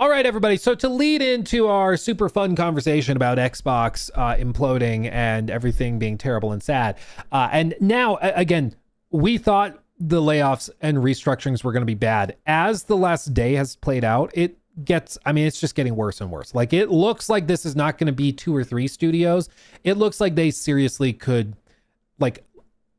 All right, everybody. So to lead into our super fun conversation about Xbox imploding and everything being terrible and sad. And now, again, we thought the layoffs and restructurings were going to be bad. As the last day has played out, it's just getting worse and worse. Like, it looks like this is not going to be 2 or 3 studios. It looks like they seriously could, like,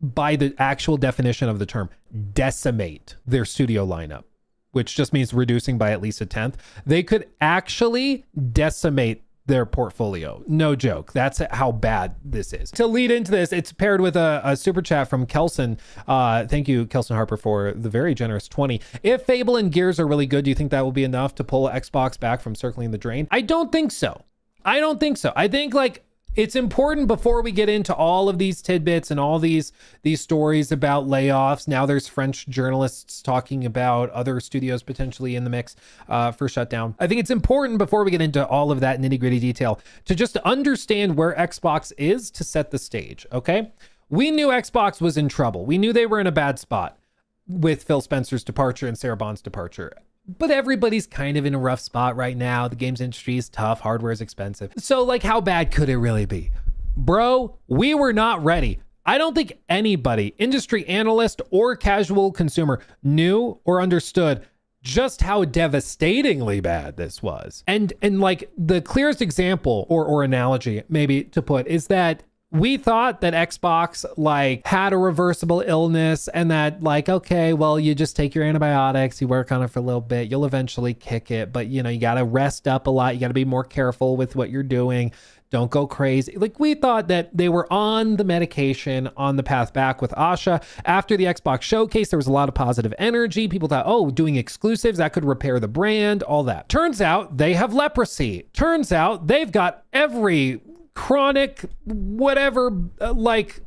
by the actual definition of the term, decimate their studio lineup, which just means reducing by at least a 10th. They could actually decimate their portfolio. No joke. That's how bad this is. To lead into this, it's paired with a super chat from Kelson. Thank you, Kelson Harper, for the very generous 20. If Fable and Gears are really good, do you think that will be enough to pull Xbox back from circling the drain? I don't think so. I think, like, it's important before we get into all of these tidbits and all these stories about layoffs. Now there's French journalists talking about other studios potentially in the mix for shutdown. I think it's important before we get into all of that nitty-gritty detail to just understand where Xbox is to set the stage, okay? We knew Xbox was in trouble. We knew they were in a bad spot with Phil Spencer's departure and Sarah Bond's departure. But everybody's kind of in a rough spot right now. The games industry is tough. Hardware is expensive. So, like, how bad could it really be? Bro, we were not ready. I don't think anybody, industry analyst or casual consumer, knew or understood just how devastatingly bad this was. And like, the clearest example or analogy maybe to put is that we thought that Xbox, like, had a reversible illness and that, like, okay, well, you just take your antibiotics, you work on it for a little bit, you'll eventually kick it. But, you know, you got to rest up a lot. You got to be more careful with what you're doing. Don't go crazy. Like, we thought that they were on the medication, on the path back with Asha. After the Xbox showcase, there was a lot of positive energy. People thought, oh, doing exclusives, that could repair the brand, all that. Turns out they have leprosy. Turns out they've got every chronic whatever like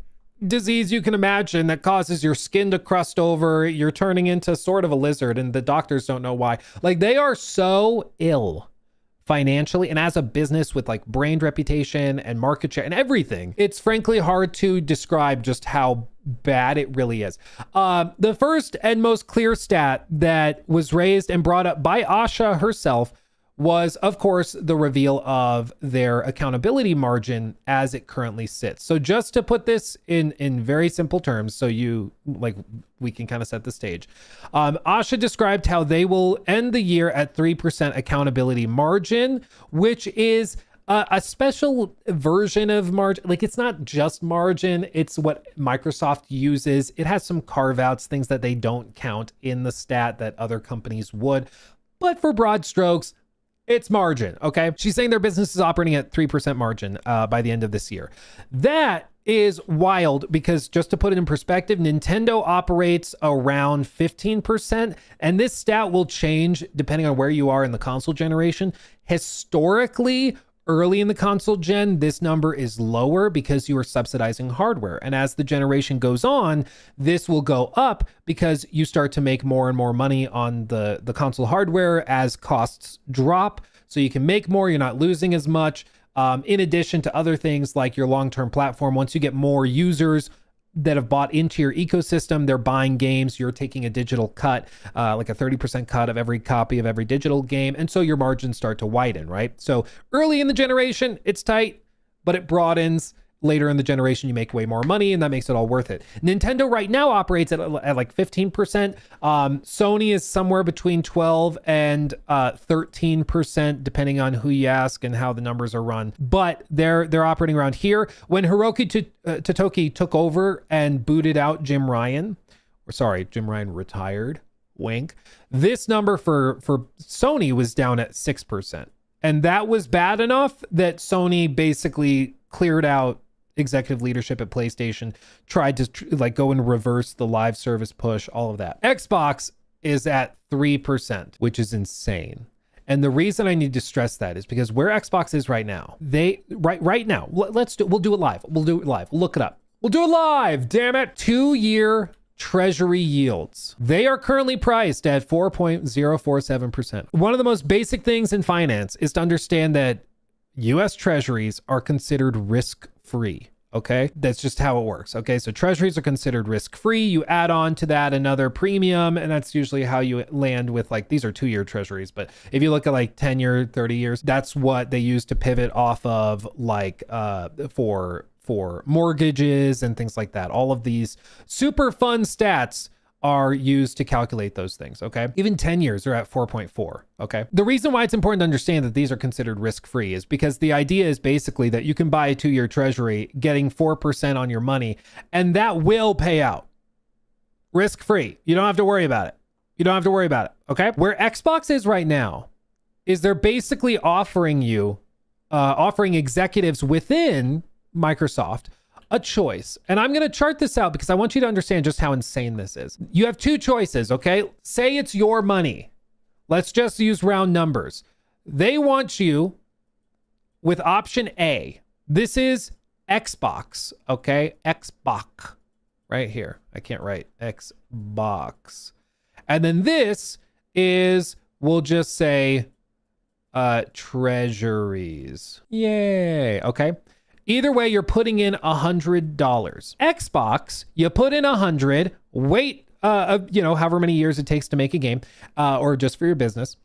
disease you can imagine that causes your skin to crust over. You're turning into sort of a lizard and the doctors don't know why. Like, they are so ill financially and as a business with, like, brand reputation and market share and everything. It's frankly hard to describe just how bad it really is. The first and most clear stat that was raised and brought up by Asha herself was, of course, the reveal of their accountability margin as it currently sits. So just to put this in very simple terms, so we can kind of set the stage. Asha described how they will end the year at 3% accountability margin, which is a special version of margin. Like, it's not just margin, it's what Microsoft uses. It has some carve outs, things that they don't count in the stat that other companies would. But for broad strokes, it's margin, okay? She's saying their business is operating at 3% margin by the end of this year. That is wild because, just to put it in perspective, Nintendo operates around 15%, and this stat will change depending on where you are in the console generation. Historically, early in the console gen, this number is lower because you are subsidizing hardware. And as the generation goes on, this will go up because you start to make more and more money on the console hardware as costs drop. So you can make more, you're not losing as much. In addition to other things like your long-term platform, once you get more users that have bought into your ecosystem, they're buying games, you're taking a digital cut, like a 30% cut of every copy of every digital game. And so your margins start to widen, right? So early in the generation, it's tight, but it broadens. Later in the generation, you make way more money, and that makes it all worth it. Nintendo right now operates at like 15%. Sony is somewhere between 12 and 13%, depending on who you ask and how the numbers are run. But they're operating around here. When Hiroki Totoki took over and booted out Jim Ryan retired, wink. This number for Sony was down at 6%. And that was bad enough that Sony basically cleared out executive leadership at PlayStation, tried to go and reverse the live service push, all of that. Xbox is at 3%, which is insane. And the reason I need to stress that is because where Xbox is right now, right now, we'll do it live. We'll do it live. Look it up. We'll do it live. Damn it. 2-year Treasury yields. They are currently priced at 4.047%. One of the most basic things in finance is to understand that US Treasuries are considered risk-free. Okay, that's just how it works. Okay, so treasuries are considered risk-free. You add on to that another premium, and that's usually how you land with, like, these are 2-year treasuries. But if you look at like 10-year, 30 years, that's what they use to pivot off of, like for mortgages and things like that. All of these super fun stats are used to calculate those things, okay? Even 10 years are at 4.4, okay? The reason why it's important to understand that these are considered risk-free is because the idea is basically that you can buy a 2-year treasury getting 4% on your money, and that will pay out. Risk-free. You don't have to worry about it. You don't have to worry about it, okay? Where Xbox is right now is they're basically offering executives within Microsoft a choice. And I'm going to chart this out because I want you to understand just how insane this is. You have 2 choices, okay? Say it's your money. Let's just use round numbers. They want you with option A. This is Xbox, okay? Xbox right here. I can't write Xbox. And then this is, we'll just say treasuries. Yay. Okay. Either way, you're putting in $100. Xbox, you put in 100, wait, however many years it takes to make a game, or just for your business.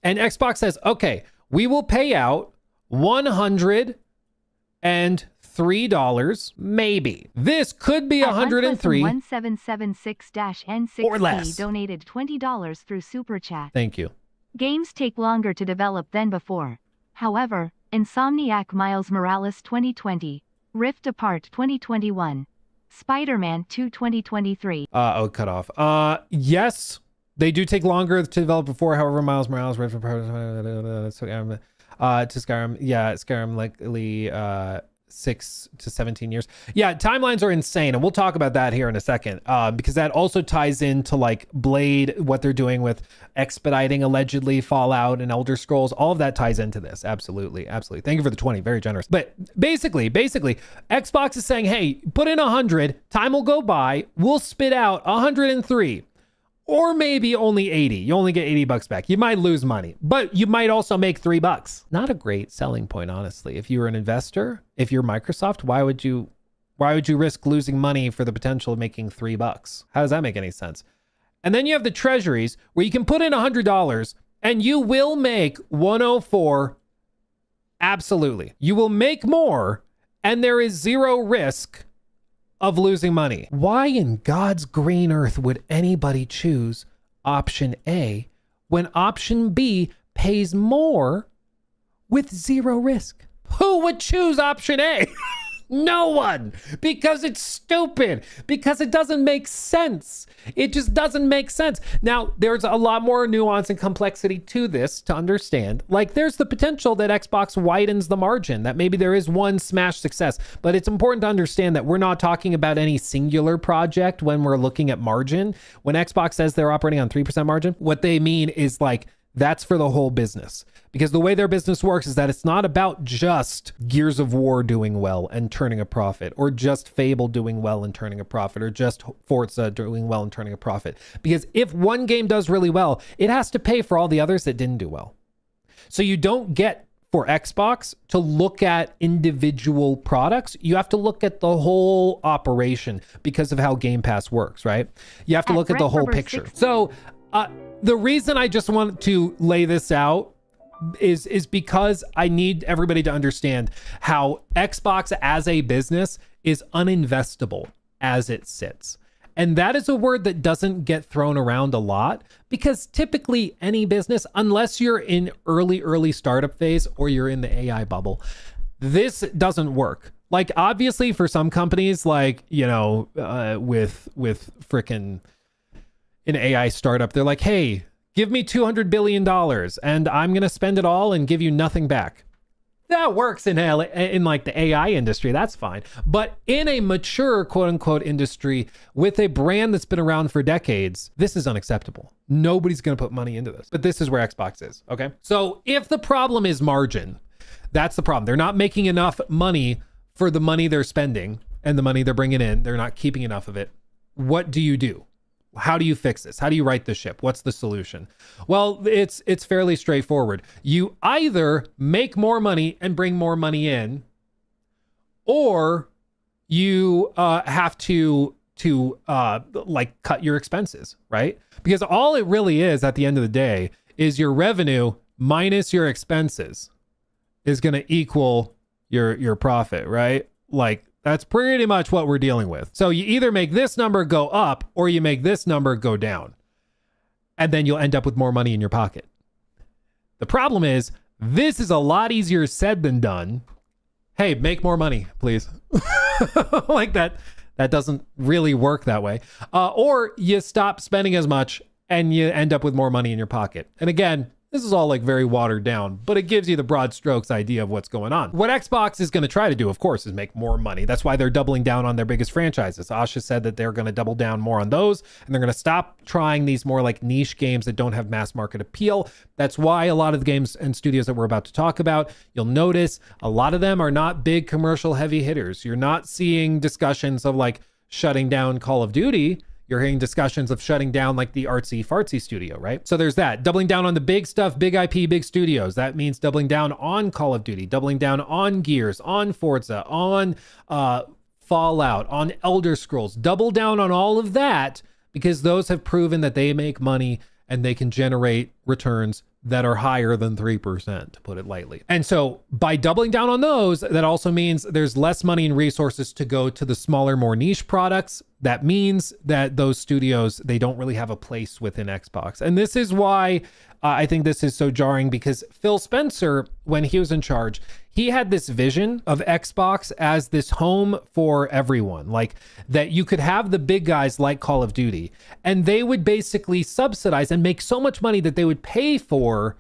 And Xbox says, okay, we will pay out $103, maybe. This could be 103. 1776-N6 or less. Donated $20 through Super Chat. Thank you. Games take longer to develop than before. However, Insomniac Miles Morales 2020, Rift Apart 2021, Spider-Man 2 2023. Cut off. Yes, they do take longer to develop before. However, Miles Morales, Rift Apart, to Skyrim, yeah, Skyrim likely 6 to 17 years. Yeah, timelines are insane, and we'll talk about that here in a second, because that also ties into like Blade, what they're doing with expediting allegedly Fallout and Elder Scrolls. All of that ties into this. Absolutely. Thank you for the 20, very generous. But basically, Xbox is saying, hey, put in 100, time will go by, we'll spit out 103. Or maybe only 80. You only get $80 back. You might lose money, but you might also make $3. Not a great selling point, honestly. If you were an investor, if you're Microsoft, why would you risk losing money for the potential of making $3? How does that make any sense? And then you have the treasuries where you can put in $100 and you will make 104. Absolutely. You will make more, and there is zero risk of losing money. Why in God's green earth would anybody choose option A when option B pays more with zero risk? Who would choose option A? No one, because it's stupid, because it doesn't make sense. It just doesn't make sense. Now, there's a lot more nuance and complexity to this to understand. Like, there's the potential that Xbox widens the margin, that maybe there is one smash success, but it's important to understand that we're not talking about any singular project when we're looking at margin. When Xbox says they're operating on 3% margin, what they mean is like, that's for the whole business, because the way their business works is that it's not about just Gears of War doing well and turning a profit, or just Fable doing well and turning a profit, or just Forza doing well and turning a profit. Because if one game does really well, it has to pay for all the others that didn't do well. So you don't get, for Xbox, to look at individual products. You have to look at the whole operation because of how Game Pass works, right? You have to look at the whole picture. So the reason I just want to lay this out is because I need everybody to understand how Xbox as a business is uninvestable as it sits. And that is a word that doesn't get thrown around a lot, because typically any business, unless you're in early startup phase or you're in the AI bubble, this doesn't work. Like, obviously for some companies, like, with frickin' an AI startup, they're like, hey, give me $200 billion and I'm going to spend it all and give you nothing back. That works in like the AI industry. That's fine. But in a mature, quote unquote, industry with a brand that's been around for decades, this is unacceptable. Nobody's going to put money into this. But this is where Xbox is. Okay. So if the problem is margin, that's the problem. They're not making enough money for the money they're spending and the money they're bringing in. They're not keeping enough of it. What do you do? How do you fix this? How do you right the ship? What's the solution? Well, it's fairly straightforward. You either make more money and bring more money in, or you have to like cut your expenses, right? Because all it really is at the end of the day is your revenue minus your expenses is going to equal your profit, right? Like that's pretty much what we're dealing with. So you either make this number go up or you make this number go down. And then you'll end up with more money in your pocket. The problem is this is a lot easier said than done. Hey, make more money, please. Like that doesn't really work that way. Or you stop spending as much and you end up with more money in your pocket. And again, this is all like very watered down, but it gives you the broad strokes idea of what's going on. What Xbox is going to try to do, of course, is make more money. That's why they're doubling down on their biggest franchises. Asha said that they're going to double down more on those, and they're going to stop trying these more like niche games that don't have mass market appeal. That's why a lot of the games and studios that we're about to talk about, you'll notice a lot of them are not big commercial heavy hitters. You're not seeing discussions of like shutting down Call of Duty. You're hearing discussions of shutting down like the artsy fartsy studio, right? So there's that. Doubling down on the big stuff, big IP, big studios. That means doubling down on Call of Duty, doubling down on Gears, on Forza, on Fallout, on Elder Scrolls. Double down on all of that because those have proven that they make money and they can generate returns that are higher than 3%, to put it lightly. And so by doubling down on those, that also means there's less money and resources to go to the smaller, more niche products. That means that those studios, they don't really have a place within Xbox. And this is why I think this is so jarring, because Phil Spencer, when he was in charge, he had this vision of Xbox as this home for everyone, like that you could have the big guys like Call of Duty, and they would basically subsidize and make so much money that they would pay for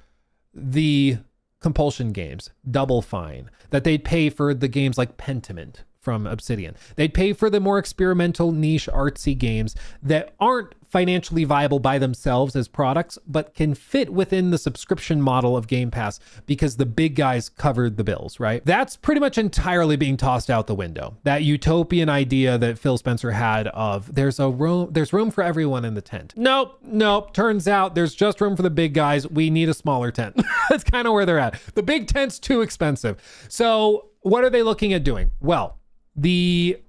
the Compulsion games, Double Fine, that they'd pay for the games like Pentiment from Obsidian. They'd pay for the more experimental, niche, artsy games that aren't financially viable by themselves as products, but can fit within the subscription model of Game Pass because the big guys covered the bills, right? That's pretty much entirely being tossed out the window. That utopian idea that Phil Spencer had of there's room for everyone in the tent. Nope. Turns out there's just room for the big guys. We need a smaller tent. That's kind of where they're at. The big tent's too expensive. So what are they looking at doing? Well, the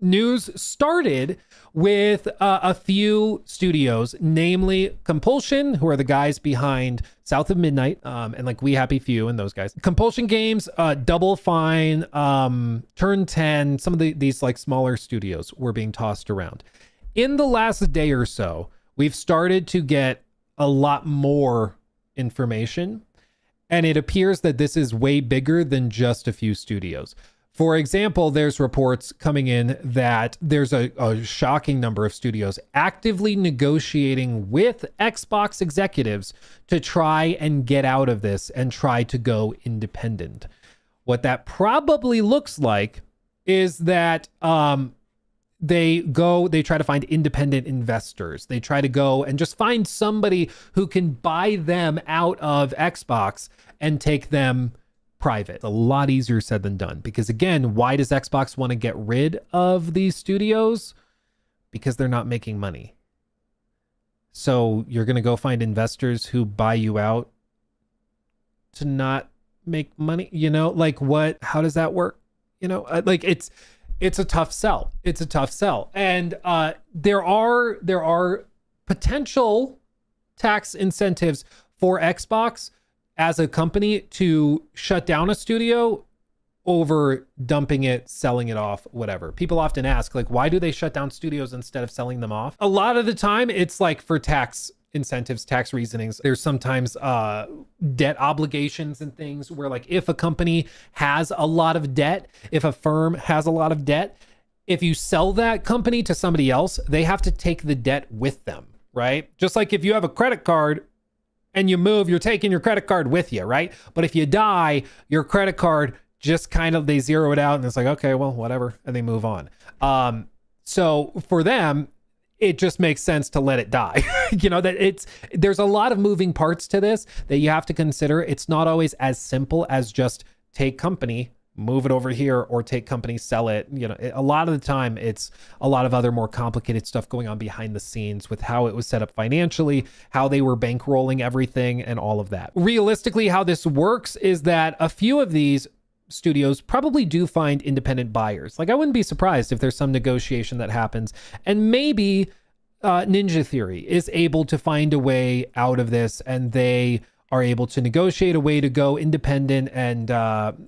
news started with a few studios, namely Compulsion, who are the guys behind South of Midnight, and like We Happy Few and those guys. Compulsion Games, Double Fine, Turn 10, some of these like smaller studios were being tossed around. In the last day or so, we've started to get a lot more information, and it appears that this is way bigger than just a few studios. For example, there's reports coming in that there's a shocking number of studios actively negotiating with Xbox executives to try and get out of this and try to go independent. What that probably looks like is that they try to find independent investors. They try to go and just find somebody who can buy them out of Xbox and take them private. A lot easier said than done, because again, why does Xbox want to get rid of these studios? Because they're not making money. So you're going to go find investors who buy you out to not make money, like what, how does that work? Like it's a tough sell. It's a tough sell. And there are potential tax incentives for Xbox as a company to shut down a studio over dumping it, selling it off, whatever. People often ask, like, why do they shut down studios instead of selling them off? A lot of the time, it's like for tax incentives, tax reasonings. There's sometimes debt obligations and things where, like, if a company has a lot of debt, if a firm has a lot of debt, if you sell that company to somebody else, they have to take the debt with them, right? Just like if you have a credit card and you move, you're taking your credit card with you, right? But if you die, your credit card just kind of, they zero it out and it's like, okay, well, whatever, and they move on. So for them, it just makes sense to let it die. There's a lot of moving parts to this that you have to consider. It's not always as simple as just take company, move it over here, or take company, sell it. A lot of the time it's a lot of other more complicated stuff going on behind the scenes with how it was set up financially, how they were bankrolling everything, and all of that. Realistically, how this works is that a few of these studios probably do find independent buyers. Like, I wouldn't be surprised if there's some negotiation that happens, and maybe Ninja Theory is able to find a way out of this, and they are able to negotiate a way to go independent, and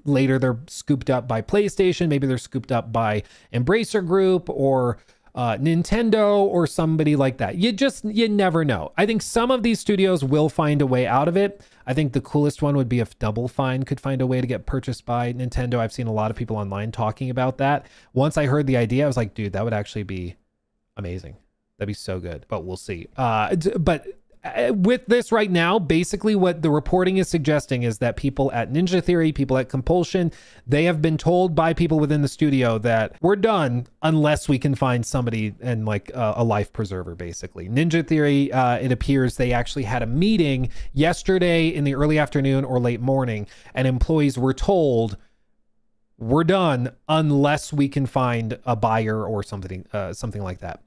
later they're scooped up by PlayStation. Maybe they're scooped up by Embracer Group or Nintendo or somebody like that. You never know. I think some of these studios will find a way out of it. I think the coolest one would be if Double Fine could find a way to get purchased by Nintendo. I've seen a lot of people online talking about that. Once I heard the idea, I was like, dude, that would actually be amazing. That'd be so good, but we'll see. But with this right now, basically what the reporting is suggesting is that people at Ninja Theory, people at Compulsion, they have been told by people within the studio that we're done unless we can find somebody and like a life preserver, basically. Ninja Theory, it appears they actually had a meeting yesterday in the early afternoon or late morning, and employees were told we're done unless we can find a buyer or something like that,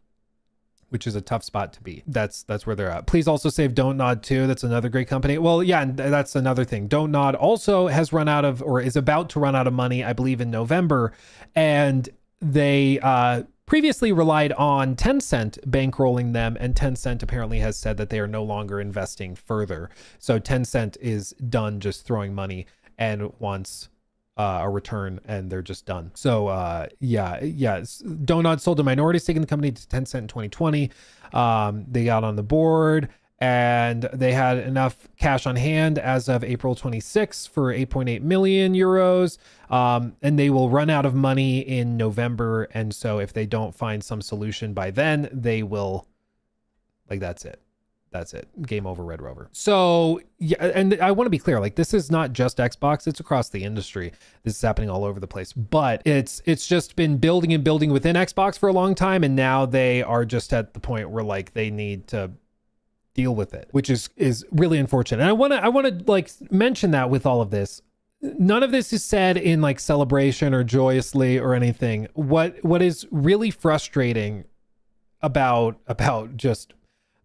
which is a tough spot to be. That's where they're at. Please also save Don't Nod too. That's another great company. Well, yeah, and that's another thing. Don't Nod also has run out of, or is about to run out of money, I believe in November. And they previously relied on Tencent bankrolling them, and Tencent apparently has said that they are no longer investing further. So Tencent is done just throwing money and wants a return, and they're just done. So Donut sold a minority stake in the company to Tencent in 2020. They got on the board, and they had enough cash on hand as of April 26 for 8.8 million euros. And they will run out of money in November. And so if they don't find some solution by then, they will, like, that's it. That's it. Game over, Red Rover. So, yeah, and I want to be clear, like, this is not just Xbox, it's across the industry. This is happening all over the place, but it's just been building and building within Xbox for a long time. And now they are just at the point where, like, they need to deal with it, which is really unfortunate. And I want to like mention that with all of this, none of this is said in like celebration or joyously or anything. What is really frustrating about just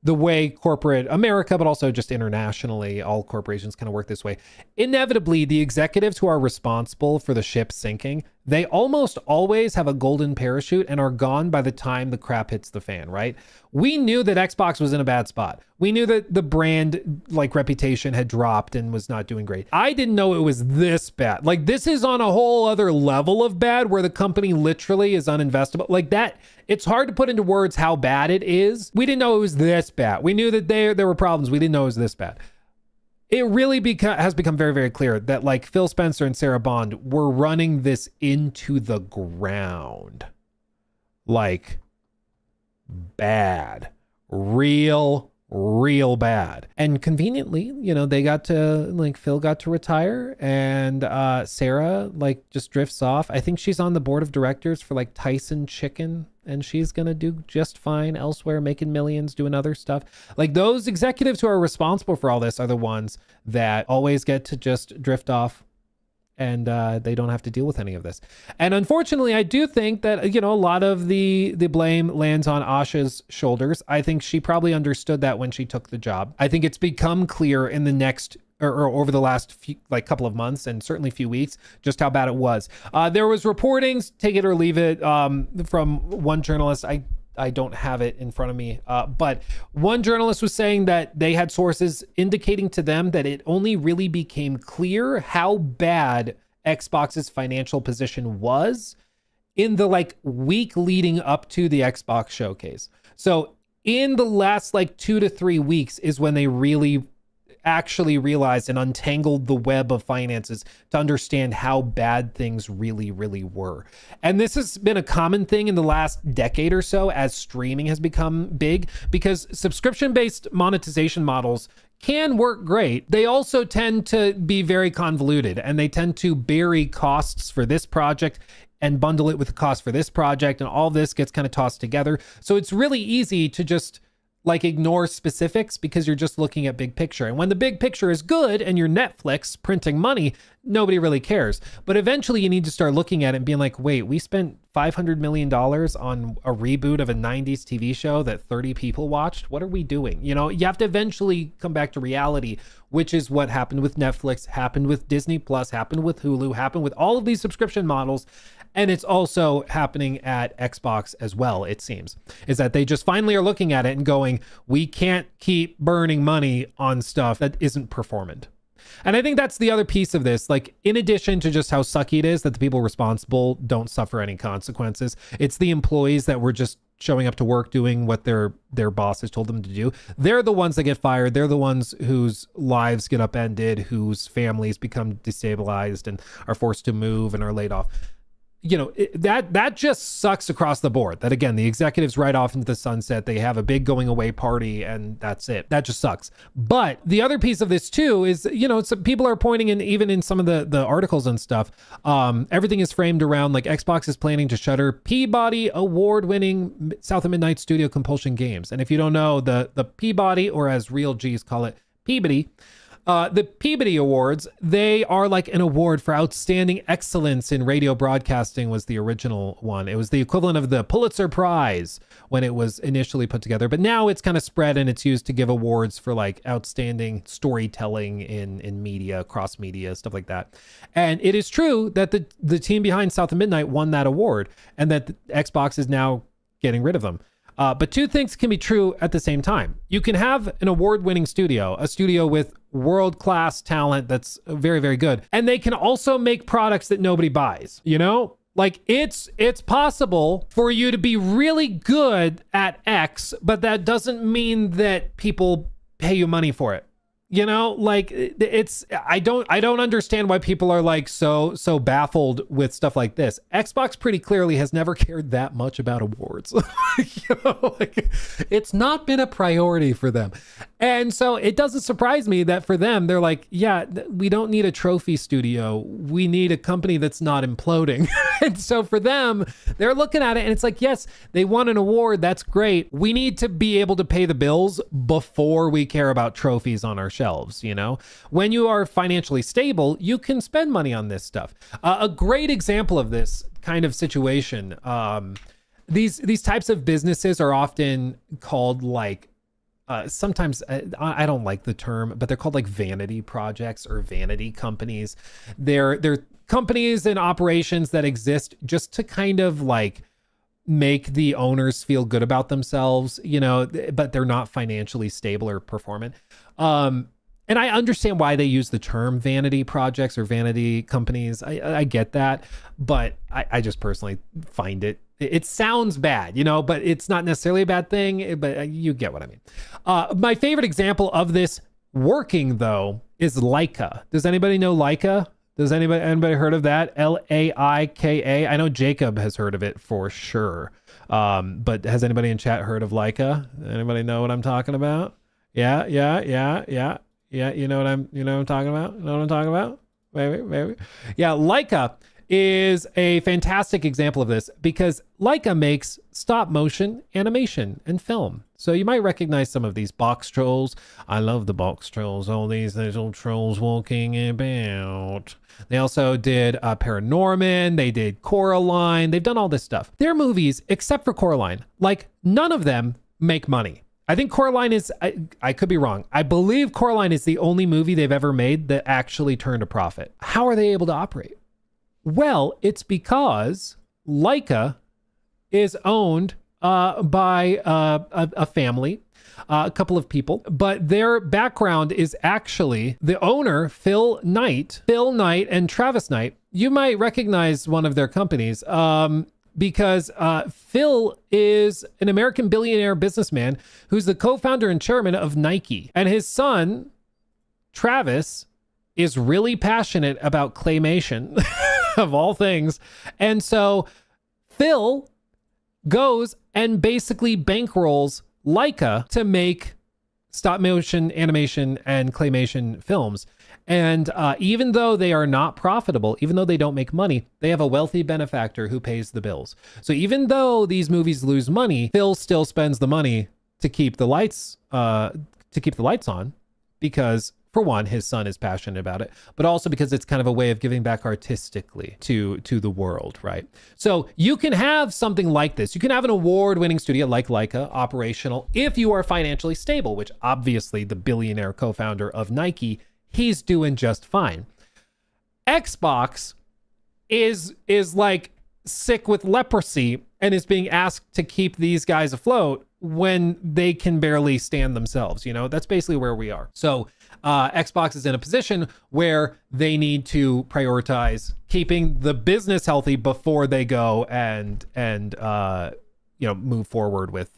the way corporate America, but also just internationally, all corporations kind of work this way. Inevitably, the executives who are responsible for the ship sinking, they almost always have a golden parachute and are gone by the time the crap hits the fan, right? We knew that Xbox was in a bad spot. We knew that the brand like reputation had dropped and was not doing great. I didn't know it was this bad. Like, this is on a whole other level of bad where the company literally is uninvestable. Like that, it's hard to put into words how bad it is. We didn't know it was this bad. We knew that there were problems. We didn't know it was this bad. It really has become very, very clear that like Phil Spencer and Sarah Bond were running this into the ground. Like bad, real bad. And conveniently, they got to, like, Phil got to retire, and Sarah like just drifts off. I think she's on the board of directors for like Tyson Chicken, and she's gonna do just fine elsewhere, making millions, doing other stuff. Like, those executives who are responsible for all this are the ones that always get to just drift off, and they don't have to deal with any of this. And unfortunately, I do think that, a lot of the blame lands on Asha's shoulders. I think she probably understood that when she took the job. I think it's become clear in the next or over the last few, like, couple of months, and certainly few weeks, just how bad it was. There was reportings, take it or leave it, from one journalist. I don't have it in front of me, but one journalist was saying that they had sources indicating to them that it only really became clear how bad Xbox's financial position was in the like week leading up to the Xbox showcase. So in the last like 2 to 3 weeks is when they really actually realized and untangled the web of finances to understand how bad things really were. And this has been a common thing in the last decade or so as streaming has become big, because subscription-based monetization models can work great. They also tend to be very convoluted, and they tend to bury costs for this project and bundle it with the cost for this project, and all this gets kind of tossed together. So it's really easy to just like ignore specifics because you're just looking at big picture. And when the big picture is good and you're Netflix printing money, nobody really cares. But eventually you need to start looking at it and being like, wait, we spent $500 million on a reboot of a 90s TV show that 30 people watched? What are we doing? You know, you have to eventually come back to reality, which is what happened with Netflix, happened with Disney Plus, happened with Hulu, happened with all of these subscription models. And it's also happening at Xbox as well, it seems, is that they just finally are looking at it and going, we can't keep burning money on stuff that isn't performant. And I think that's the other piece of this. Like, in addition to just how sucky it is that the people responsible don't suffer any consequences, it's the employees that were just showing up to work doing what their boss has told them to do. They're the ones that get fired. They're the ones whose lives get upended, whose families become destabilized and are forced to move and are laid off. You know, that just sucks across the board. That, again, the executives ride off into the sunset. They have a big going away party and that's it. That just sucks. But the other piece of this too is, you know, some people are pointing in, even in some of the articles and stuff, everything is framed around like Xbox is planning to shutter Peabody award-winning South of Midnight studio Compulsion games. And if you don't know, the Peabody, or as real G's call it, Peabody, the Peabody Awards, they are like an award for outstanding excellence in radio broadcasting was the original one. It was the equivalent of the Pulitzer Prize when it was initially put together. But now it's kind of spread and it's used to give awards for like outstanding storytelling in media, cross media, stuff like that. And it is true that the team behind South of Midnight won that award and that Xbox is now getting rid of them. But two things can be true at the same time. You can have an award-winning studio, a studio with world-class talent that's very, very good. And they can also make products that nobody buys, you know? Like, it's possible for you to be really good at X, but that doesn't mean that people pay you money for it. You know, like I don't understand why people are like so baffled with stuff like this. Xbox pretty clearly has never cared that much about awards. You know, like, it's not been a priority for them. And so it doesn't surprise me that for them, they're like, yeah, we don't need a trophy studio. We need a company that's not imploding. And so for them, they're looking at it and it's like, yes, they won an award. That's great. We need to be able to pay the bills before we care about trophies on our shelves. You know, when you are financially stable, you can spend money on this stuff. A great example of this kind of situation, these types of businesses are often called like, sometimes I don't like the term, but they're called like vanity projects or vanity companies. They're companies and operations that exist just to kind of like make the owners feel good about themselves, you know, but they're not financially stable or performant. And I understand why they use the term vanity projects or vanity companies. I get that, but I just personally find it sounds bad, you know, but it's not necessarily a bad thing, but you get what I mean. My favorite example of this working though is Laika. Does anybody know Laika? Does anybody heard of that? Laika? I know Jacob has heard of it for sure. But has anybody in chat heard of Laika? Anybody know what I'm talking about? Yeah. You know what I'm talking about? Know what I'm talking about? Maybe. Yeah, Laika is a fantastic example of this because Laika makes stop motion animation and film. So you might recognize some of these box trolls. I love the box trolls, all these little trolls walking about. They also did Paranorman. They did Coraline. They've done all this stuff. Their movies, except for Coraline, like none of them make money. I think Coraline is, I could be wrong. I believe Coraline is the only movie they've ever made that actually turned a profit. How are they able to operate? Well, it's because Laika is owned by a family, a couple of people, but their background is actually the owner, Phil Knight and Travis Knight. You might recognize one of their companies because Phil is an American billionaire businessman who's the co-founder and chairman of Nike. And his son, Travis, is really passionate about claymation. Of all things. And so Phil goes and basically bankrolls Laika to make stop motion animation and claymation films. And even though they are not profitable, even though they don't make money, they have a wealthy benefactor who pays the bills. So even though these movies lose money, Phil still spends the money to keep the lights on, because for one, his son is passionate about it, but also because it's kind of a way of giving back artistically to the world, right? So you can have something like this. You can have an award-winning studio like Leica operational if you are financially stable, which obviously the billionaire co-founder of Nike, he's doing just fine. Xbox is like sick with leprosy and is being asked to keep these guys afloat when they can barely stand themselves. You know, that's basically where we are. So Xbox is in a position where they need to prioritize keeping the business healthy before they go and move forward with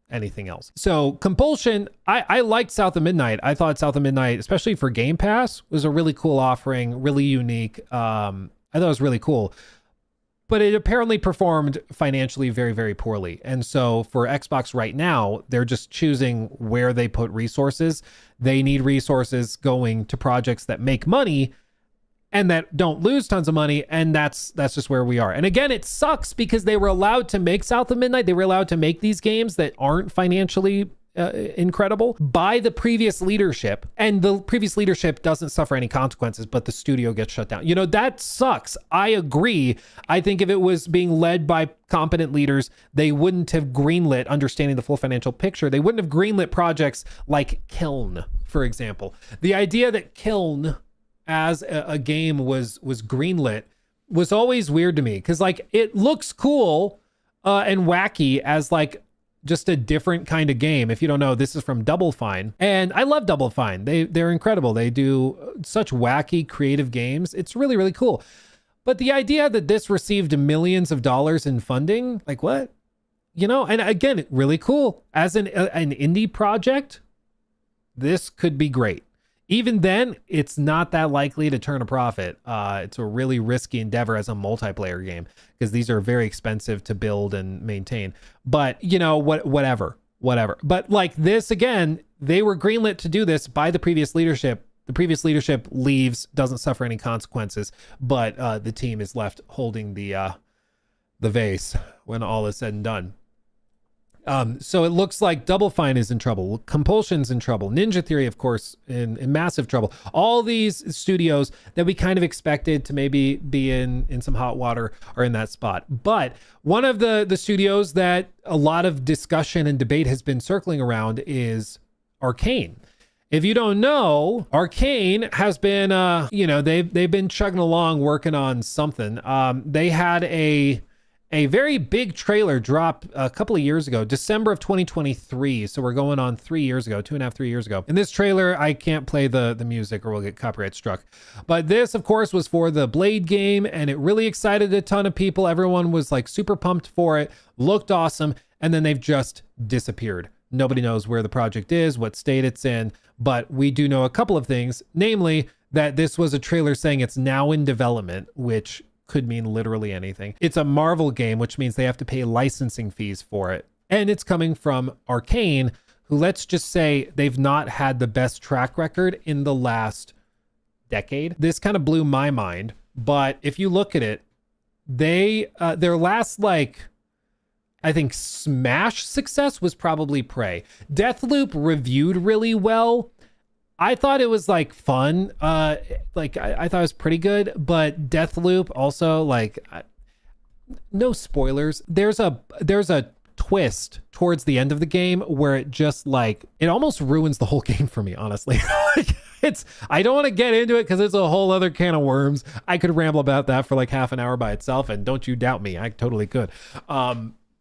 anything else. So Compulsion, I liked South of Midnight. I thought South of Midnight, especially for Game Pass, was a really cool offering, really unique. I thought it was really cool. But it apparently performed financially very, very poorly. And so for Xbox right now, they're just choosing where they put resources. They need resources going to projects that make money and that don't lose tons of money. And that's just where we are. And again, it sucks because they were allowed to make South of Midnight. They were allowed to make these games that aren't financially incredible by the previous leadership, and the previous leadership doesn't suffer any consequences, but the studio gets shut down. You know, that sucks. I agree. I think if it was being led by competent leaders, they wouldn't have greenlit, understanding the full financial picture, they wouldn't have greenlit projects like Kiln, for example. The idea that Kiln as a game was greenlit was always weird to me, because like it looks cool and wacky as like just a different kind of game. If you don't know, this is from Double Fine, and I love Double Fine. They're incredible. They do such wacky, creative games. It's really, really cool. But the idea that this received millions of dollars in funding, like what? You know, and again, really cool. As an indie project, this could be great. Even then, it's not that likely to turn a profit. It's a really risky endeavor as a multiplayer game because these are very expensive to build and maintain. But, you know, whatever. But like this, again, they were greenlit to do this by the previous leadership. The previous leadership leaves, doesn't suffer any consequences, but the team is left holding the vase when all is said and done. So it looks like Double Fine is in trouble. Compulsion's in trouble. Ninja Theory, of course, in massive trouble. All these studios that we kind of expected to maybe be in some hot water are in that spot. But one of the studios that a lot of discussion and debate has been circling around is Arcane. If you don't know, Arcane has been, they've been chugging along working on something. They had a very big trailer drop a couple of years ago, December of 2023. So we're going on 3 years ago, 2.5, 3 years ago. In this trailer, I can't play the music or we'll get copyright struck. But this, of course, was for the Blade game, and it really excited a ton of people. Everyone was like super pumped for it, looked awesome, and then they've just disappeared. Nobody knows where the project is, what state it's in, but we do know a couple of things, namely that this was a trailer saying it's now in development, which could mean literally anything. It's a Marvel game, which means they have to pay licensing fees for it. And it's coming from Arcane, who, let's just say, they've not had the best track record in the last decade. This kind of blew my mind, but if you look at it, their last, I think smash success was probably Prey. Deathloop reviewed really well. I thought it was fun. I thought it was pretty good, but Deathloop also no spoilers. There's a twist towards the end of the game where it just it almost ruins the whole game for me, honestly. I don't want to get into it because it's a whole other can of worms. I could ramble about that for half an hour by itself, and don't you doubt me, I totally could.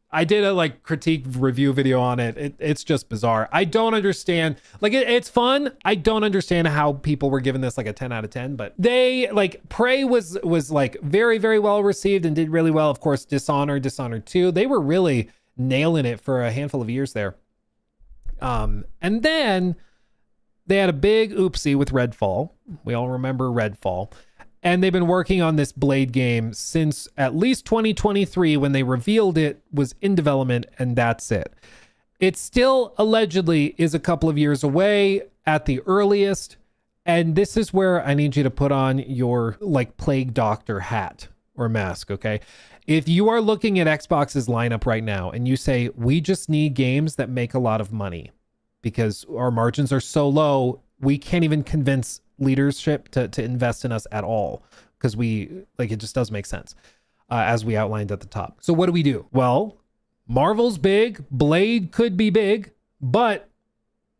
I did a critique review video on it. It's just bizarre. I don't understand. It's fun. I don't understand how people were giving this a 10 out of 10, but they Prey was very, very well received and did really well. Of course, Dishonored 2, they were really nailing it for a handful of years there. And then they had a big oopsie with Redfall. We all remember Redfall. And they've been working on this Blade game since at least 2023 when they revealed it was in development, and that's it. It still allegedly is a couple of years away at the earliest. And this is where I need you to put on your plague doctor hat or mask, okay? If you are looking at Xbox's lineup right now and you say, we just need games that make a lot of money because our margins are so low, we can't even convince leadership to invest in us at all, because it just doesn't make sense, as we outlined at the top. So what do? Well, Marvel's big, Blade could be big, but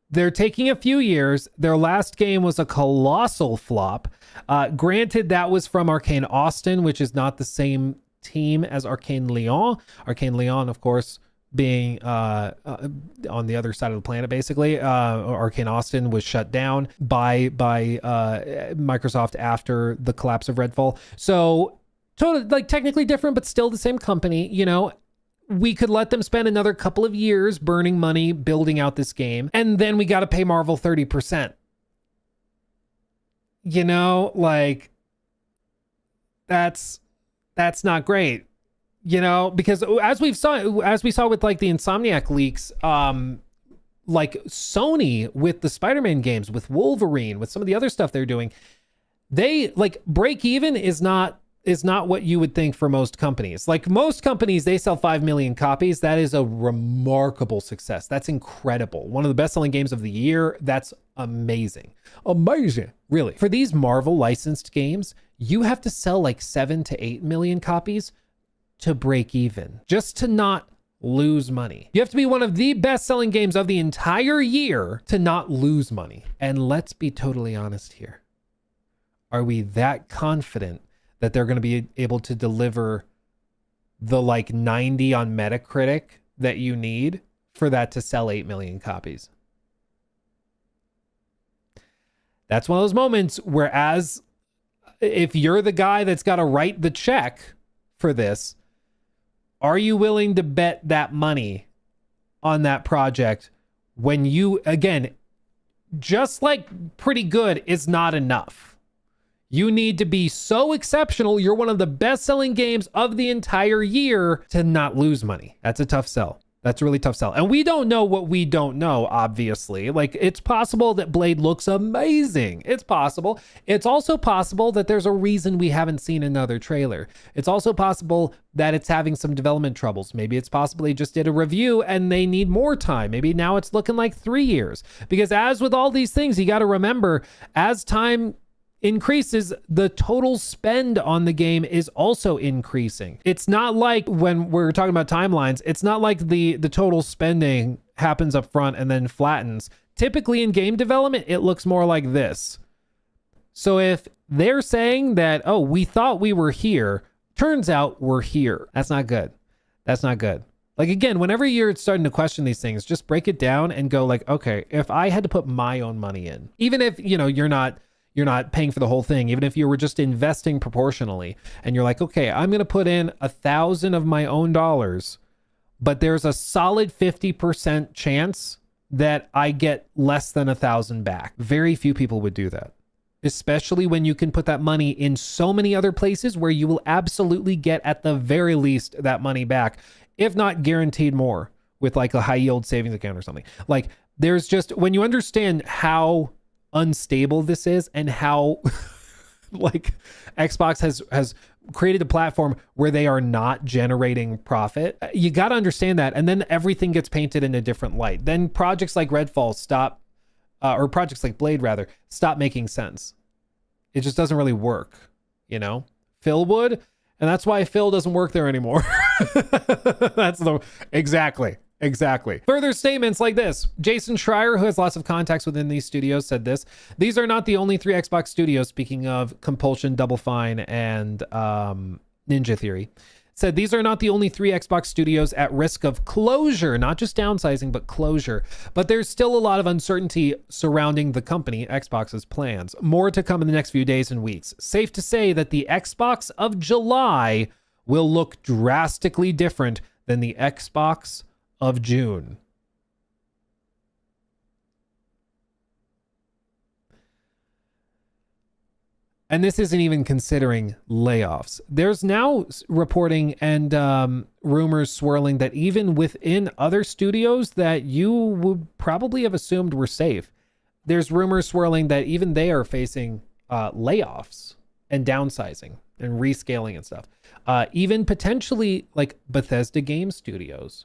they're taking a few years. Their last game was a colossal flop. Granted, that was from Arcane Austin, which is not the same team as Arcane Lyon. Arcane Lyon, of course, being on the other side of the planet, basically. Arcane Austin was shut down by Microsoft after the collapse of Redfall. So totally, technically different, but still the same company, We could let them spend another couple of years burning money building out this game, and then we got to pay Marvel 30%. That's not great. Because as we saw with the Insomniac leaks, Sony with the Spider-Man games, with Wolverine, with some of the other stuff they're doing, they break even is not what you would think for most companies. Most companies, they sell 5 million copies. That is a remarkable success. That's incredible. One of the best-selling games of the year. That's amazing. Amazing, really. For these Marvel licensed games, you have to sell 7 to 8 million copies to break even, just to not lose money. You have to be one of the best-selling games of the entire year to not lose money. And let's be totally honest here. Are we that confident that they're going to be able to deliver the 90 on Metacritic that you need for that to sell 8 million copies? That's one of those moments where, as if you're the guy that's got to write the check for this, are you willing to bet that money on that project when you, again, just pretty good is not enough? You need to be so exceptional, you're one of the best-selling games of the entire year, to not lose money. That's a tough sell. That's a really tough sell. And we don't know what we don't know, obviously. It's possible that Blade looks amazing. It's possible. It's also possible that there's a reason we haven't seen another trailer. It's also possible that it's having some development troubles. Maybe it's possible they just did a review and they need more time. Maybe now it's looking like 3 years. Because as with all these things, you got to remember, as time increases, the total spend on the game is also increasing. It's not like when we're talking about timelines, it's not like the total spending happens up front and then flattens. Typically in game development, it looks more like this. So if they're saying that, oh, we thought we were here, turns out we're here, that's not good. That's not good. Again, whenever you're starting to question these things, just break it down and go okay, if I had to put my own money in, even if, you're not paying for the whole thing, even if you were just investing proportionally, and you're okay, I'm going to put in 1,000 of my own dollars, but there's a solid 50% chance that I get less than 1,000 back. Very few people would do that, especially when you can put that money in so many other places where you will absolutely get, at the very least, that money back, if not guaranteed more, with a high yield savings account or something. There's just, when you understand how unstable this is, and how Xbox has created a platform where they are not generating profit, you got to understand that, and then everything gets painted in a different light. Then projects like Redfall stop, or projects like Blade rather, stop making sense. It just doesn't really work, Phil would, and that's why Phil doesn't work there anymore. Exactly. Further statements like this. Jason Schreier, who has lots of contacts within these studios, said this: these are not the only 3 Xbox studios, speaking of Compulsion, Double Fine, and Ninja Theory. Said these are not the only 3 Xbox studios at risk of closure, not just downsizing, but closure. But there's still a lot of uncertainty surrounding the company, Xbox's plans. More to come in the next few days and weeks. Safe to say that the Xbox of July will look drastically different than the Xbox of June. And this isn't even considering layoffs. There's now reporting and rumors swirling that even within other studios that you would probably have assumed were safe, there's rumors swirling that even they are facing layoffs and downsizing and rescaling and stuff. Even potentially Bethesda game studios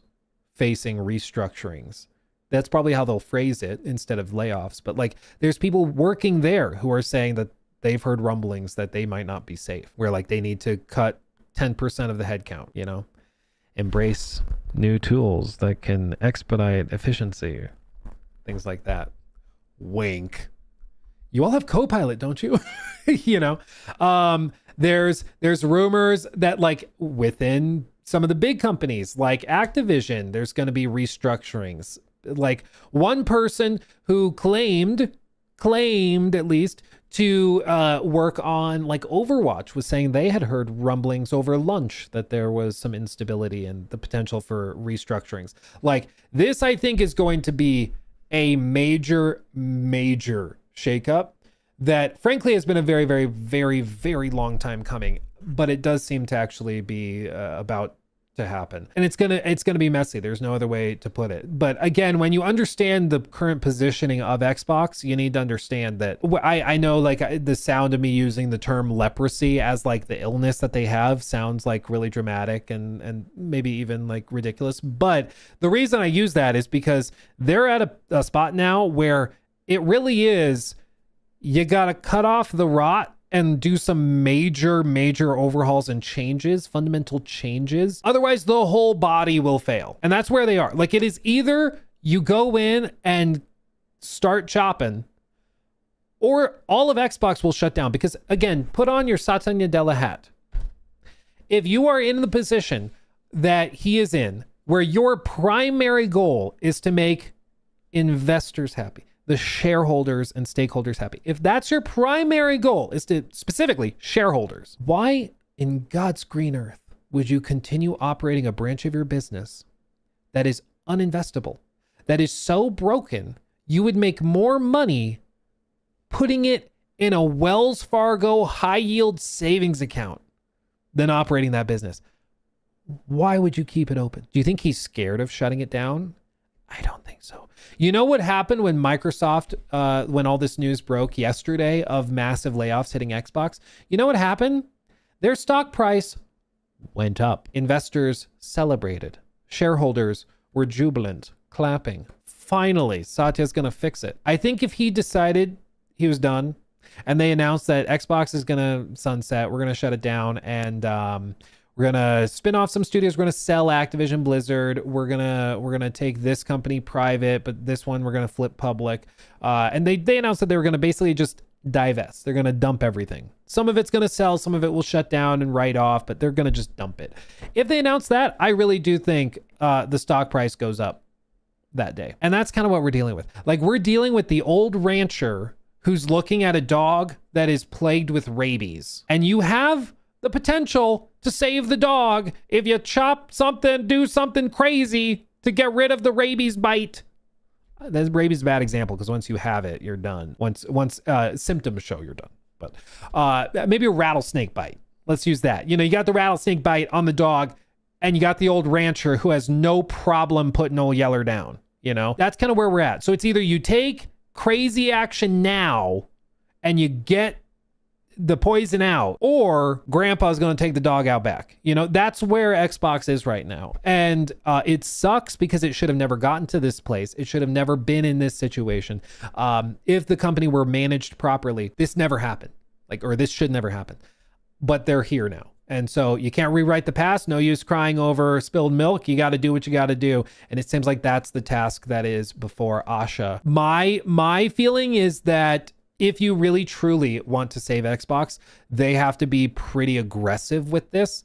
facing restructurings That's probably how they'll phrase it instead of layoffs. But like, there's people working there who are saying that they've heard rumblings that they might not be safe, where like they need to cut 10% of the headcount, you know, embrace new tools that can expedite efficiency, things like that. Wink. You all have Copilot, don't you? You know, there's rumors that like within some of the big companies like Activision, there's going to be restructurings. Like one person who claimed at least to work on like Overwatch was saying they had heard rumblings over lunch that there was some instability and the potential for restructurings. Like this, I think, is going to be a major shakeup that frankly has been a very, very, very, very long time coming, but it does seem to actually be about to happen. And it's gonna be messy. There's no other way to put it. But again, when you understand the current positioning of Xbox, you need to understand that I know like the sound of me using the term leprosy as like the illness that they have sounds like really dramatic and maybe even like ridiculous. But the reason I use that is because they're at a spot now where it really is, you gotta cut off the rot and do some major overhauls and changes, fundamental changes. Otherwise, the whole body will fail. And that's where they are. Like it is either you go in and start chopping, or all of Xbox will shut down. Because again, put on your Satya Nadella hat. If you are in the position that he is in, where your primary goal is to make investors happy, the shareholders and stakeholders happy. If that's your primary goal, is to specifically shareholders, why in God's green earth would you continue operating a branch of your business that is uninvestable, that is so broken, you would make more money putting it in a Wells Fargo high yield savings account than operating that business? Why would you keep it open? Do you think he's scared of shutting it down? I don't think so. You know what happened when Microsoft, when all this news broke yesterday of massive layoffs hitting Xbox? You know what happened? Their stock price went up. Investors celebrated. Shareholders were jubilant, clapping. Finally, Satya's going to fix it. I think if he decided he was done and they announced that Xbox is going to sunset, we're going to shut it down, and we're gonna spin off some studios. We're gonna sell Activision Blizzard. We're gonna take this company private, but this one we're gonna flip public. And they announced that they were gonna basically just divest. They're gonna dump everything. Some of it's gonna sell, some of it will shut down and write off, but they're gonna just dump it. If they announce that, I really do think the stock price goes up that day. And that's kind of what we're dealing with. Like we're dealing with the old rancher who's looking at a dog that is plagued with rabies, and you have the potential to save the dog if you chop something, do something crazy to get rid of the rabies bite. That rabies is a bad example because once you have it, you're done. Once symptoms show, you're done. But maybe a rattlesnake bite. Let's use that. You know, you got the rattlesnake bite on the dog, and you got the old rancher who has no problem putting old Yeller down. You know, that's kind of where we're at. So it's either you take crazy action now and you get the poison out, or grandpa's going to take the dog out back. You know, that's where Xbox is right now. And it sucks because it should have never gotten to this place. It should have never been in this situation. If the company were managed properly, this never happened. Or this should never happen. But they're here now. And so you can't rewrite the past. No use crying over spilled milk. You got to do what you got to do. And it seems like that's the task that is before Asha. My feeling is that if you really truly want to save Xbox, they have to be pretty aggressive with this.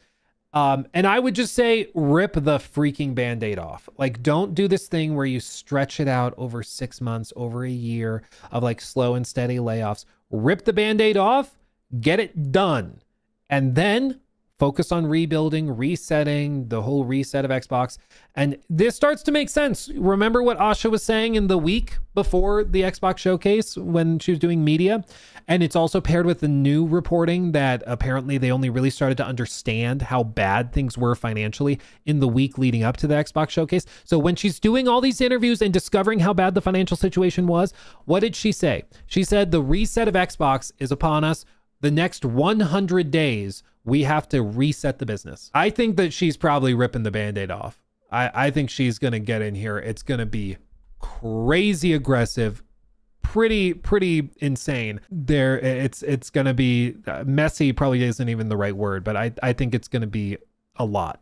And I would just say, rip the freaking Band-Aid off. Like, don't do this thing where you stretch it out over 6 months, over a year of like slow and steady layoffs. Rip the Band-Aid off, get it done. And then focus on rebuilding, resetting, the whole reset of Xbox. And this starts to make sense. Remember what Asha was saying in the week before the Xbox showcase when she was doing media? And it's also paired with the new reporting that apparently they only really started to understand how bad things were financially in the week leading up to the Xbox showcase. So when she's doing all these interviews and discovering how bad the financial situation was, what did she say? She said the reset of Xbox is upon us. The next 100 days, we have to reset the business. I think that she's probably ripping the Band-Aid off. I think she's going to get in here. It's going to be crazy aggressive, pretty insane. It's going to be messy. Probably isn't even the right word, but I think it's going to be a lot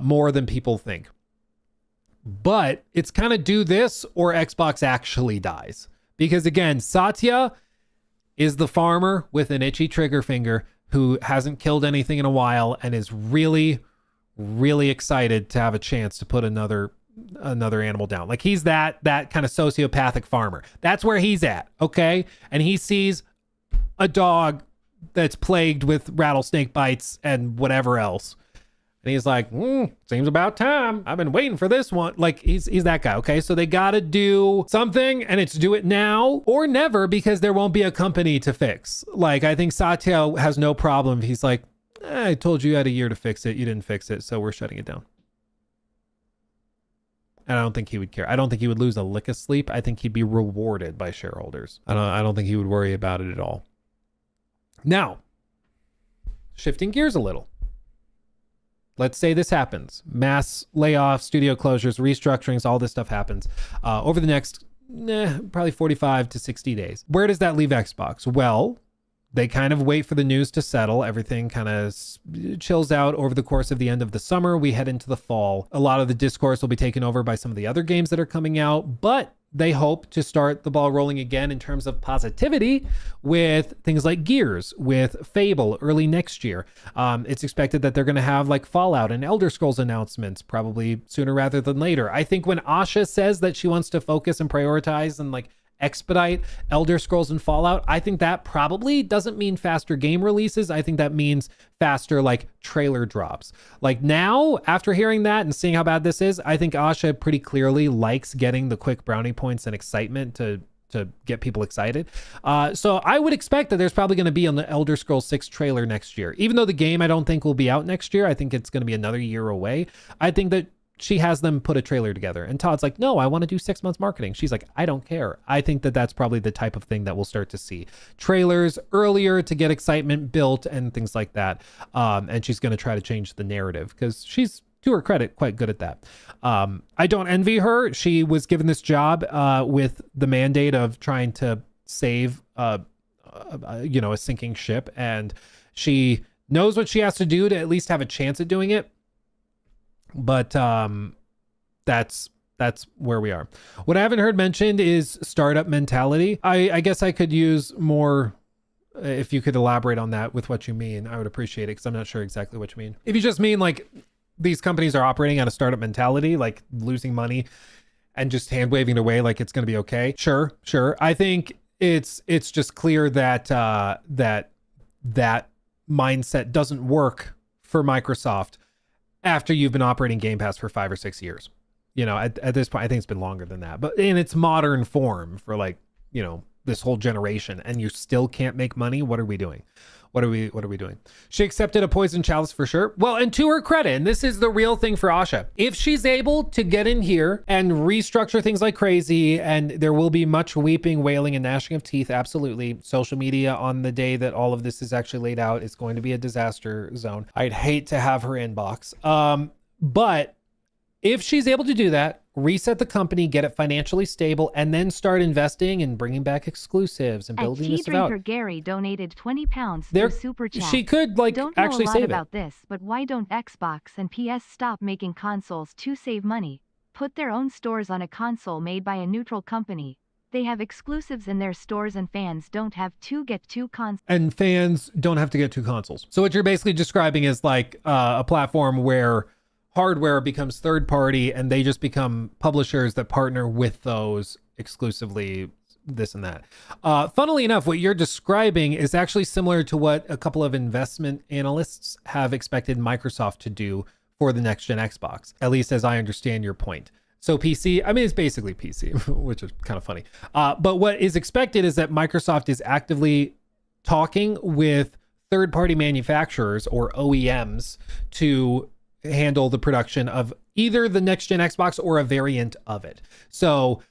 more than people think. But it's kind of do this or Xbox actually dies. Because again, Satya is the farmer with an itchy trigger finger who hasn't killed anything in a while and is really, really excited to have a chance to put another animal down. Like he's that kind of sociopathic farmer. That's where he's at, okay? And he sees a dog that's plagued with rattlesnake bites and whatever else. And he's like, seems about time. I've been waiting for this one. Like he's that guy. Okay. So they got to do something, and it's do it now or never, because there won't be a company to fix. Like I think Satya has no problem. He's like, I told you had a year to fix it. You didn't fix it. So we're shutting it down. And I don't think he would care. I don't think he would lose a lick of sleep. I think he'd be rewarded by shareholders. I don't think he would worry about it at all. Now, shifting gears a little. Let's say this happens. Mass layoffs, studio closures, restructurings, all this stuff happens over the next probably 45 to 60 days. Where does that leave Xbox? Well, they kind of wait for the news to settle. Everything kind of chills out over the course of the end of the summer. We head into the fall. A lot of the discourse will be taken over by some of the other games that are coming out, but they hope to start the ball rolling again in terms of positivity with things like Gears, with Fable early next year. It's expected that they're going to have like Fallout and Elder Scrolls announcements probably sooner rather than later. I think when Asha says that she wants to focus and prioritize and like expedite Elder Scrolls and Fallout, I think that probably doesn't mean faster game releases. I think that means faster like trailer drops. Like now, after hearing that and seeing how bad this is, I think Asha pretty clearly likes getting the quick brownie points and excitement to get people excited. So I would expect that there's probably going to be an Elder Scrolls 6 trailer next year. Even though the game I don't think will be out next year, I think it's going to be another year away. I think that she has them put a trailer together, and Todd's like, no, I want to do 6 months marketing. She's like, I don't care. I think that that's probably the type of thing that we'll start to see trailers earlier to get excitement built and things like that. And she's going to try to change the narrative because she's, to her credit, quite good at that. I don't envy her. She was given this job with the mandate of trying to save, a sinking ship, and she knows what she has to do to at least have a chance at doing it. But that's where we are. What I haven't heard mentioned is startup mentality. I guess I could use more, if you could elaborate on that with what you mean. I would appreciate it, because I'm not sure exactly what you mean. If you just mean like these companies are operating on a startup mentality, like losing money and just hand waving it away like it's going to be okay. Sure. I think it's just clear that that mindset doesn't work for Microsoft after you've been operating Game Pass for 5 or 6 years. At this point, I think it's been longer than that, but in its modern form for this whole generation, and you still can't make money. What are we doing? What are we doing? She accepted a poison chalice for sure. Well, and to her credit, and this is the real thing for Asha, if she's able to get in here and restructure things like crazy, and there will be much weeping, wailing, and gnashing of teeth, absolutely. Social media on the day that all of this is actually laid out is going to be a disaster zone. I'd hate to have her inbox. But if she's able to do that, reset the company, get it financially stable, and then start investing and bringing back exclusives and building this out. Tea Drinker Gary donated £20 through Super Chat. She could Don't know actually a lot save about it. this, but why don't Xbox and PS stop making consoles to save money? Put their own stores on a console made by a neutral company. They have exclusives in their stores, and fans don't have to get 2 consoles. And fans don't have to get 2 consoles. So what you're basically describing is like a platform where hardware becomes third party and they just become publishers that partner with those exclusively, this and that. Funnily enough, what you're describing is actually similar to what a couple of investment analysts have expected Microsoft to do for the next gen Xbox, at least as I understand your point. So PC, I mean, it's basically PC, which is kind of funny. But what is expected is that Microsoft is actively talking with third-party manufacturers or OEMs to handle the production of either the next gen Xbox or a variant of it. So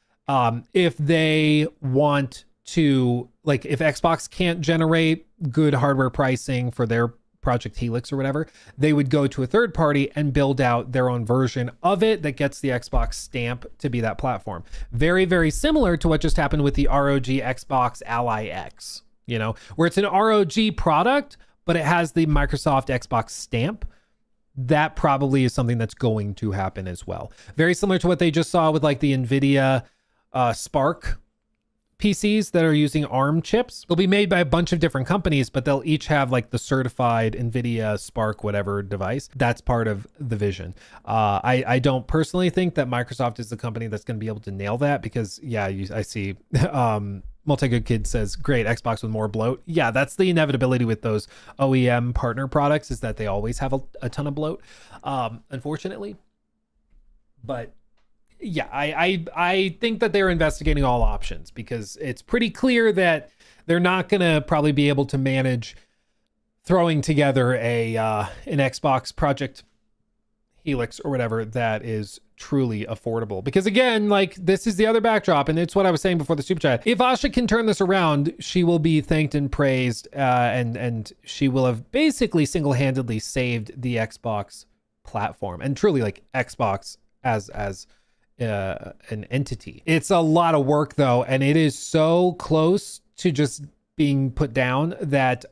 if they want to, like, if Xbox can't generate good hardware pricing for their Project Helix or whatever, they would go to a third party and build out their own version of it that gets the Xbox stamp to be that platform. Very, very similar to what just happened with the ROG Xbox Ally X, you know, where it's an ROG product, but it has the Microsoft Xbox stamp. That probably is something that's going to happen as well. Very similar to what they just saw with like the NVIDIA Spark PCs that are using ARM chips. They'll be made by a bunch of different companies, but they'll each have like the certified NVIDIA Spark whatever device. That's part of the vision. I don't personally think that Microsoft is the company that's going to be able to nail that because, yeah, I see Multi-Good Kid says, great, Xbox with more bloat. Yeah, that's the inevitability with those OEM partner products is that they always have a ton of bloat, unfortunately. But yeah, I think that they're investigating all options because it's pretty clear that they're not going to probably be able to manage throwing together an Xbox Project Helix or whatever that is truly affordable. Because again, like this is the other backdrop, and it's what I was saying before the super chat. If Asha can turn this around, she will be thanked and praised, and she will have basically single-handedly saved the Xbox platform and truly like Xbox as an entity. It's a lot of work though, and it is so close to just being put down that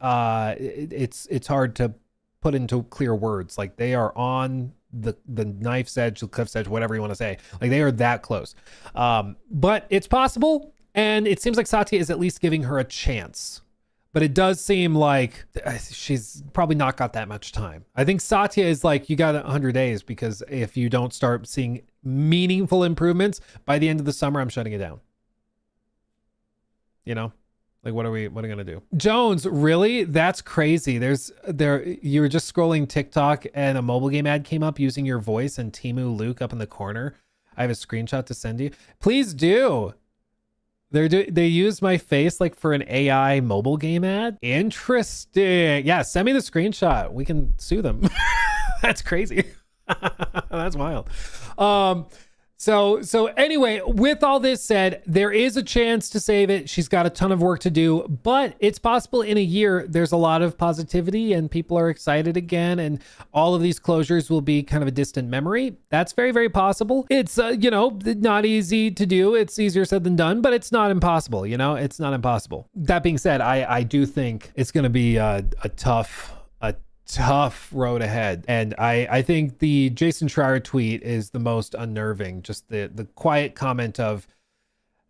it's hard to put into clear words. Like they are on the knife's edge, the cliff's edge, whatever you want to say. Like they are that close. But it's possible, and it seems like Satya is at least giving her a chance. But it does seem like she's probably not got that much time. I think Satya is like, you got 100 days because if you don't start seeing meaningful improvements by the end of the summer, I'm shutting it down. You know, like what are we going to do? Jones, really? That's crazy. You were just scrolling TikTok and a mobile game ad came up using your voice and Timu Luke up in the corner. I have a screenshot to send you. Please do. They use my face like for an AI mobile game ad. Interesting. Yeah, send me the screenshot. We can sue them. That's crazy. That's wild. So anyway, with all this said, there is a chance to save it. She's got a ton of work to do, but it's possible in a year there's a lot of positivity and people are excited again, and all of these closures will be kind of a distant memory. That's very, very possible. It's not easy to do. It's easier said than done, but it's not impossible. It's not impossible. That being said, I do think it's going to be a tough road ahead, and I think the Jason Schreier tweet is the most unnerving. Just the quiet comment of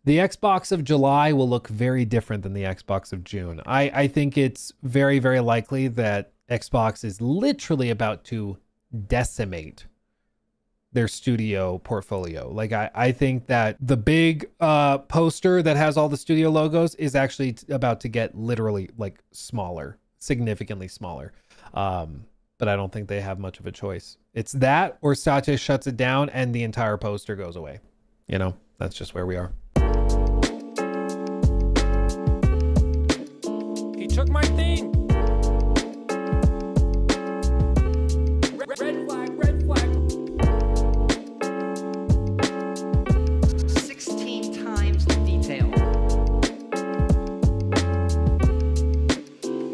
the Xbox of July will look very different than the Xbox of June. I think it's very, very likely that Xbox is literally about to decimate their studio portfolio. Like I think that the big poster that has all the studio logos is actually about to get literally like smaller, significantly smaller. But I don't think they have much of a choice. It's that or Satya shuts it down and the entire poster goes away. That's just where we are. He took my